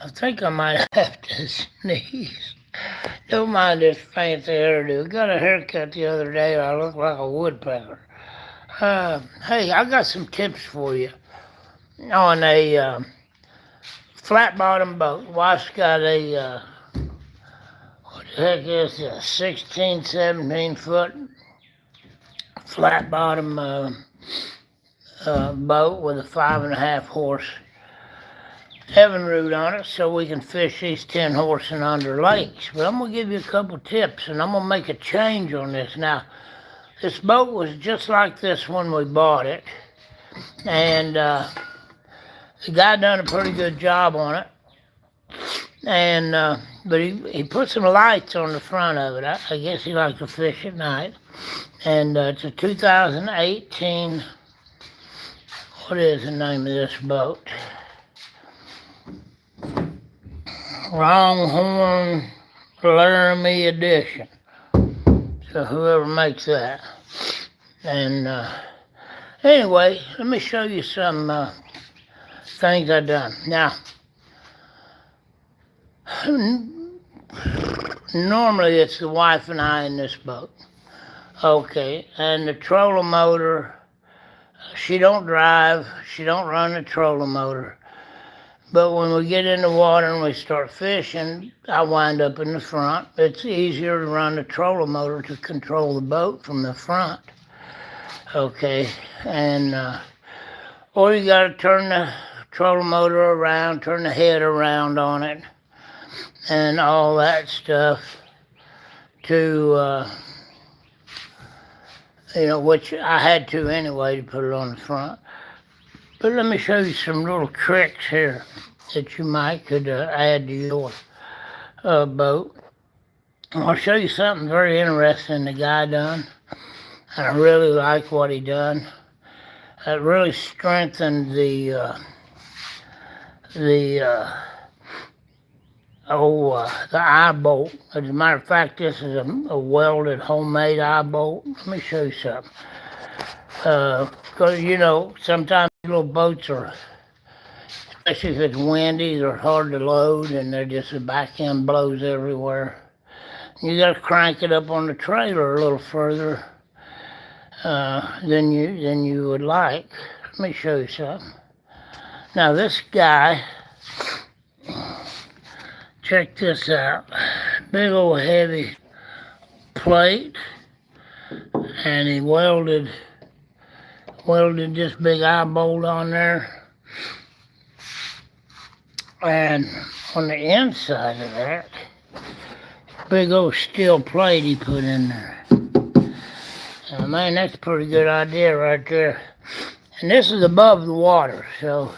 I think I might have to sneeze. Don't mind this fancy hairdo. Got a haircut the other day. I look like a woodpecker. Hey, I got some tips for you on a flat bottom boat. Wife's got a what the heck is this? 16, 17 foot flat bottom boat with a 5.5 horse Evinrude on it, so we can fish these 10 horse and under lakes. But I'm gonna give you a couple tips, and I'm gonna make a change on this. Now, this boat was just like this when we bought it, and the guy done a pretty good job on it. And but he put some lights on the front of it. I guess he likes to fish at night. And it's a 2018. What is the name of this boat? Longhorn Laramie Edition. So whoever makes that. And anyway, let me show you some things I done. Now, normally it's the wife and I in this boat. Okay, and the trolling motor, she don't drive, she don't run the trolling motor. But when we get in the water and we start fishing, I wind up in the front. It's easier to run the trolling motor to control the boat from the front. Okay, and or you gotta turn the trolling motor around, turn the head around on it, and all that stuff to, which I had to anyway to put it on the front. But let me show you some little tricks here that you might could add to your boat. I'll show you something very interesting the guy done. And I really like what he done. It really strengthened the eye bolt. As a matter of fact, this is a welded homemade eye bolt. Let me show you something. Because, sometimes little boats are, especially if it's windy, they're hard to load and they're just, the back end blows everywhere. You got to crank it up on the trailer a little further than you would like. Let me show you something. Now this guy, check this out. Big old heavy plate, and he welded this big eye bolt on there. And on the inside of that, big old steel plate he put in there. Man, that's a pretty good idea right there. And this is above the water, so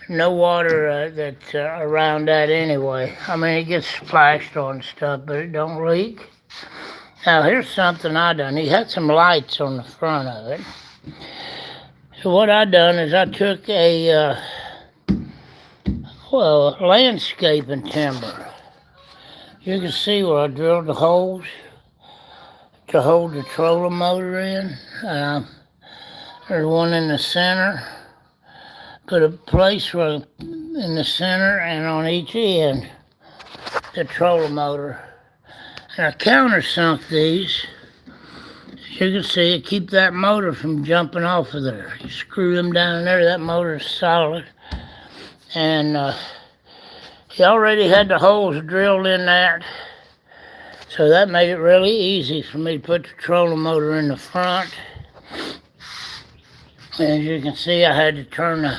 no water that's around that anyway. I mean, it gets splashed on stuff, but it don't leak. Now, here's something I done. He had some lights on the front of it. So what I done is I took a landscaping timber. You can see where I drilled the holes to hold the trolling motor in. There's one in the center. Put a place in the center and on each end the trolling motor. And I countersunk these. As you can see, it keep that motor from jumping off of there. You screw them down there, that motor is solid. And he already had the holes drilled in that. So that made it really easy for me to put the trolling motor in the front. And as you can see, I had to turn the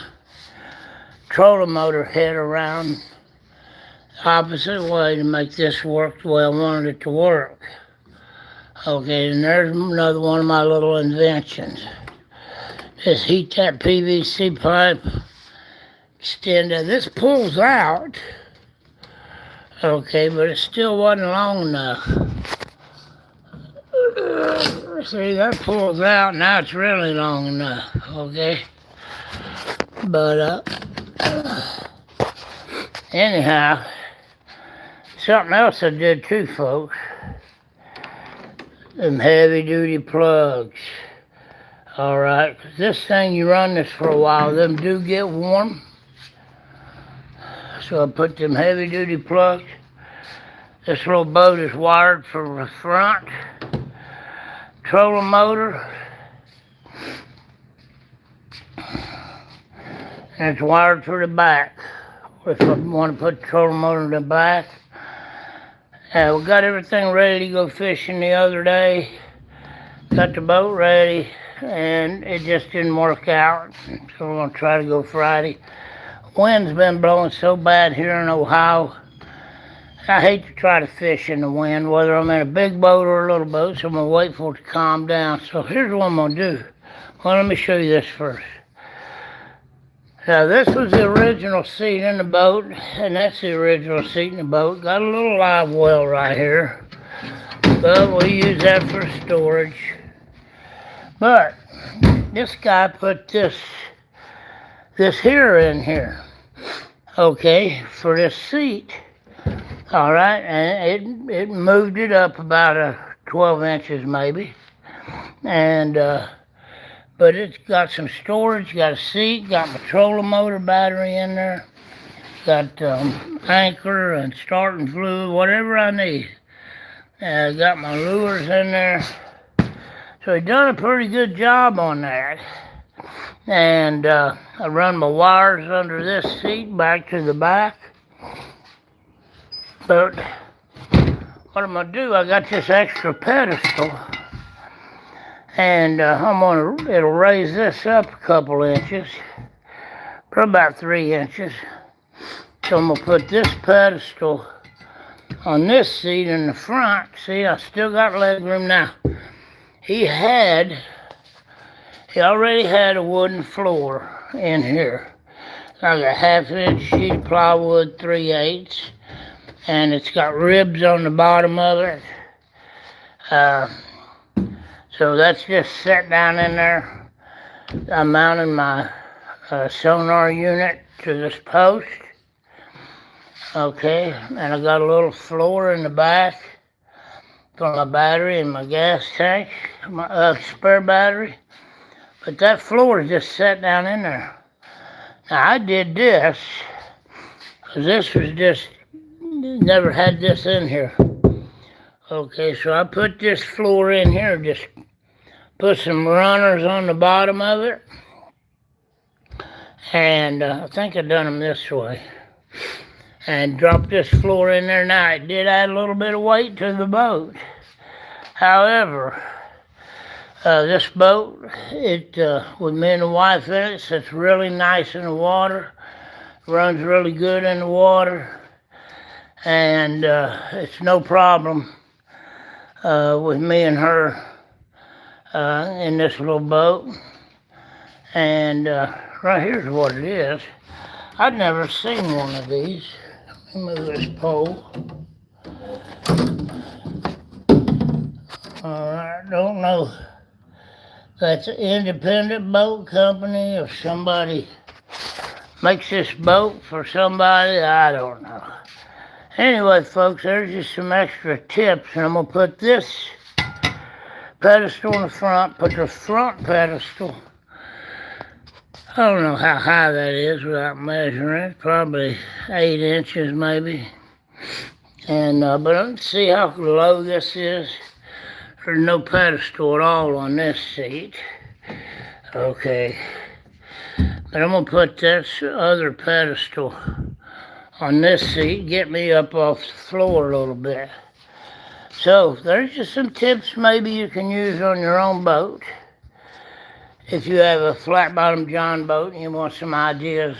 trolling motor head around the opposite way to make this work the way I wanted it to work. Okay, and there's another one of my little inventions. Just heat that PVC pipe, extend it. This pulls out, okay, but it still wasn't long enough. See, that pulls out, now it's really long enough, okay? But, anyhow, something else I did too, folks. Them heavy duty plugs. Alright, 'cause this thing, you run this for a while, them do get warm. So I put them heavy duty plugs. This little boat is wired for the front trolling motor. And it's wired for the back. If I want to put the trolling motor in the back. We got everything ready to go fishing the other day. Got the boat ready, and it just didn't work out. So we're gonna try to go Friday. Wind's been blowing so bad here in Ohio. I hate to try to fish in the wind, whether I'm in a big boat or a little boat, so I'm gonna wait for it to calm down. So here's what I'm gonna do. Well, let me show you this first. Now this was the original seat in the boat, and that's the original seat in the boat. Got a little live well right here, but we use that for storage. But this guy put this here in here, okay, for this seat. All right, and it moved it up about 12 inches maybe, and but it's got some storage, got a seat, got my trolling motor battery in there, got anchor and starting fluid, whatever I need. Got my lures in there. So he done a pretty good job on that. And I run my wires under this seat back to the back. But what I'm gonna do, I got this extra pedestal, and it'll raise this up a couple inches, probably about 3 inches. So I'm gonna put this pedestal on this seat in the front. See, I still got leg room now. He already had a wooden floor in here, like a 1/2 inch sheet of plywood, 3/8, and it's got ribs on the bottom of it. So that's just set down in there. I'm mounting my sonar unit to this post. Okay, and I got a little floor in the back for my battery and my gas tank, my spare battery. But that floor is just set down in there. Now I did this, because this was just, never had this in here. Okay, so I put this floor in here, just put some runners on the bottom of it. And I think I done them this way. And dropped this floor in there. Now it did add a little bit of weight to the boat. However, this boat, with me and the wife in it, sits really nice in the water, runs really good in the water, and it's no problem with me and her in this little boat. And right here's what it is. I'd never seen one of these. Let me move this pole. I don't know. That's an independent boat company, or somebody makes this boat for somebody, I don't know. Anyway, folks, there's just some extra tips, and I'm gonna put this pedestal in the front, put the front pedestal, I don't know how high that is without measuring it, probably 8 inches maybe. And but let's see how low this is. There's no pedestal at all on this seat. Okay. But I'm gonna put this other pedestal on this seat, get me up off the floor a little bit. So there's just some tips maybe you can use on your own boat. If you have a flat bottom John boat and you want some ideas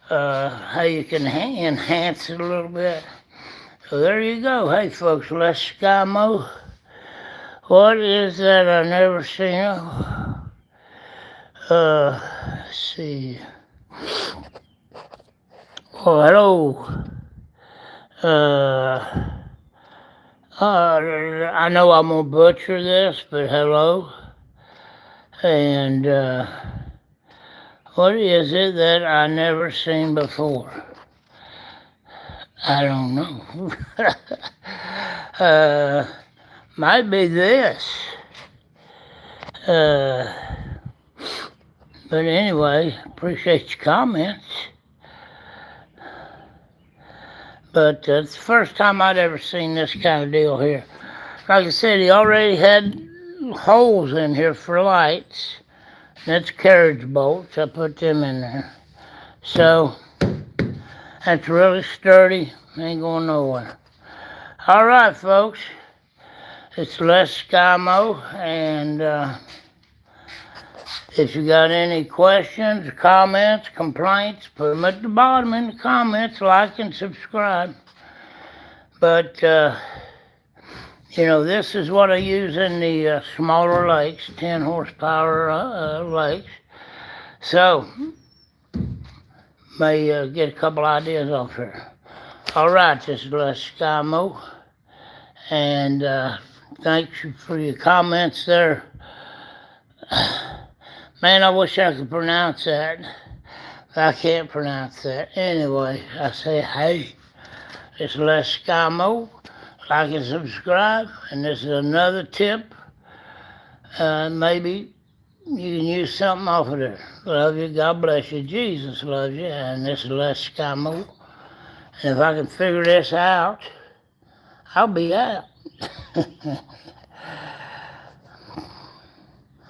how you can enhance it a little bit. So there you go. Hey folks, Les Skymo. What is that I never seen? Let's see. Oh, hello. I know I'm gonna butcher this, but hello. And what is it that I never seen before? I don't know. Might be this. But anyway, appreciate your comments. But it's the first time I'd ever seen this kind of deal here. Like I said, he already had holes in here for lights. That's carriage bolts. I put them in there. So that's really sturdy. Ain't going nowhere. All right, folks. It's Les Skymo, and if you got any questions, comments, complaints, put them at the bottom in the comments. Like and subscribe. But this is what I use in the smaller lakes, 10 horsepower lakes. So, may get a couple ideas off here. All right, this is Les Skymo, and thanks for your comments there. Man, I wish I could pronounce that. I can't pronounce that. Anyway, I say, hey, it's Les Skymo. Like and subscribe, and this is another tip. Maybe you can use something off of there. Love you. God bless you. Jesus loves you. And this is Les Skymo. And if I can figure this out, I'll be out.